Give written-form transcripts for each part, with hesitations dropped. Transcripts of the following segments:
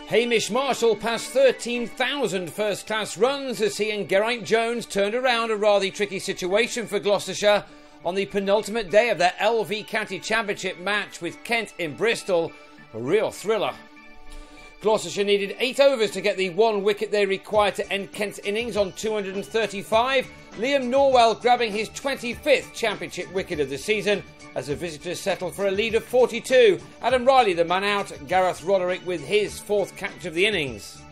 Hamish Marshall passed 13,000 first-class runs as he and Geraint Jones turned around a rather tricky situation for Gloucestershire on the penultimate day of their LV County Championship match with Kent in Bristol. A real thriller. Gloucestershire needed 8 overs to get the 1 wicket they required to end Kent's innings on 235. Liam Norwell grabbing his 25th championship wicket of the season as the visitors settled for a lead of 42. Adam Riley the man out, Gareth Roderick with his 4th catch of the innings.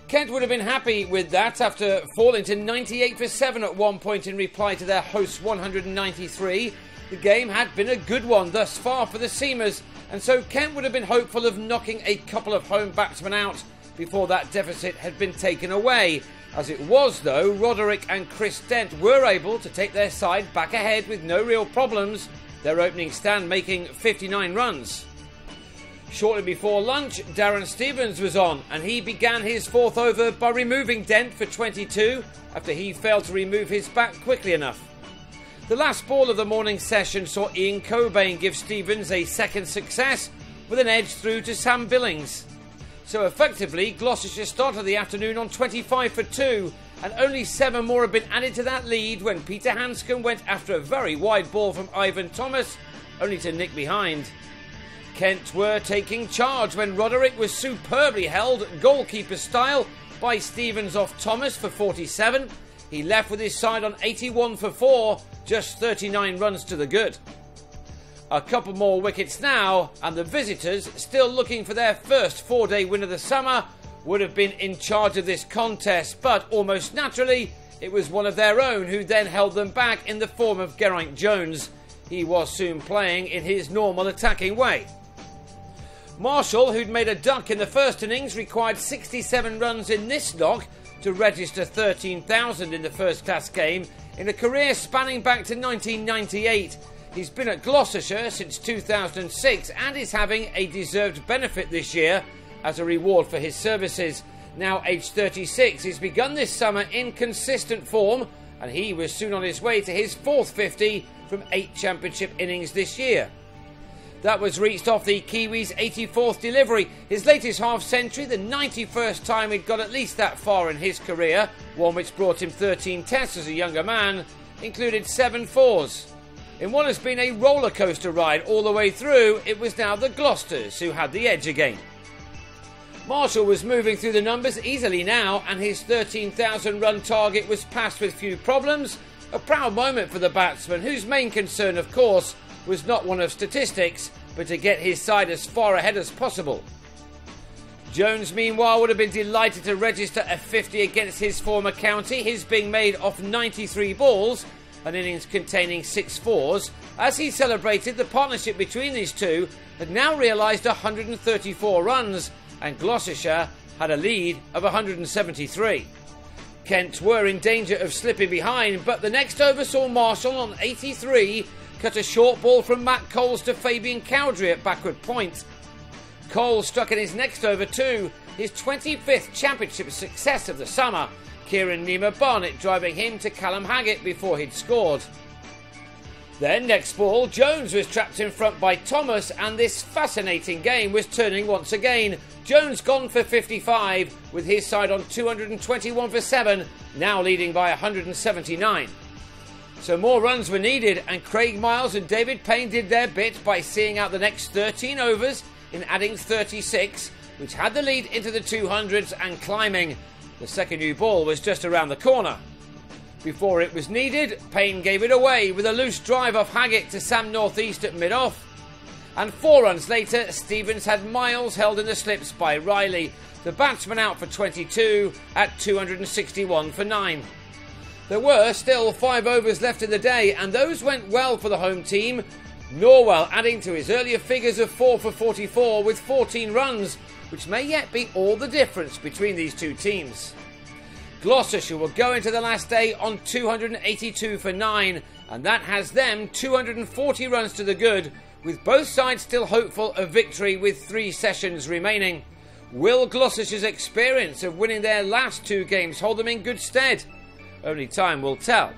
Kent would have been happy with that after falling to 98 for 7 at one point in reply to their hosts' 193. The game had been a good one thus far for the Seamers, and so Kent would have been hopeful of knocking a couple of home batsmen out before that deficit had been taken away. As it was though, Roderick and Chris Dent were able to take their side back ahead with no real problems, their opening stand making 59 runs. Shortly before lunch, Darren Stevens was on, and he began his 4th over by removing Dent for 22 after he failed to remove his bat quickly enough. The last ball of the morning session saw Ian Cobain give Stevens a 2nd success with an edge through to Sam Billings. So effectively, Gloucestershire started the afternoon on 25 for 2, and only 7 more had been added to that lead when Peter Hanscom went after a very wide ball from Ivan Thomas, only to nick behind. Kent were taking charge when Roderick was superbly held goalkeeper style by Stevens off Thomas for 47. He left with his side on 81 for 4, just 39 runs to the good. A couple more wickets now, and the visitors, still looking for their first 4-day win of the summer, would have been in charge of this contest, but almost naturally, it was one of their own who then held them back in the form of Geraint Jones. He was soon playing in his normal attacking way. Marshall, who'd made a duck in the first innings, required 67 runs in this knock to register 13,000 in the first-class game in a career spanning back to 1998. He's been at Gloucestershire since 2006 and is having a deserved benefit this year as a reward for his services. Now aged 36, he's begun this summer in consistent form, and he was soon on his way to his 4th 50 from 8 championship innings this year. That was reached off the Kiwis' 84th delivery, his latest half-century, the 91st time he'd got at least that far in his career, one which brought him 13 tests as a younger man, included 7 fours. In what has been a roller coaster ride all the way through, it was now the Gloucesters who had the edge again. Marshall was moving through the numbers easily now, and his 13,000 run target was passed with few problems. A proud moment for the batsman, whose main concern, of course, was not one of statistics, but to get his side as far ahead as possible. Jones, meanwhile, would have been delighted to register a 50 against his former county, his being made off 93 balls, an innings containing 6 fours. As he celebrated, the partnership between these two had now realised 134 runs, and Gloucestershire had a lead of 173. Kent were in danger of slipping behind, but the next over saw Marshall on 83 cut a short ball from Matt Coles to Fabian Cowdrey at backward point. Coles struck in his next over too, his 25th championship success of the summer, Kieran Nima Barnett driving him to Callum Haggett before he'd scored. Then next ball, Jones was trapped in front by Thomas, and this fascinating game was turning once again. Jones gone for 55 with his side on 221 for 7, now leading by 179. So more runs were needed, and Craig Miles and David Payne did their bit by seeing out the next 13 overs in adding 36, which had the lead into the 200s and climbing. The second new ball was just around the corner. Before it was needed, Payne gave it away with a loose drive off Haggett to Sam Northeast at mid-off. And 4 runs later, Stevens had Miles held in the slips by Riley, the batsman out for 22 at 261 for 9. There were still 5 overs left in the day, and those went well for the home team. Norwell adding to his earlier figures of 4 for 44 with 14 runs, which may yet be all the difference between these two teams. Gloucestershire will go into the last day on 282 for 9, and that has them 240 runs to the good, with both sides still hopeful of victory with 3 sessions remaining. Will Gloucestershire's experience of winning their last 2 games hold them in good stead? Only time will tell.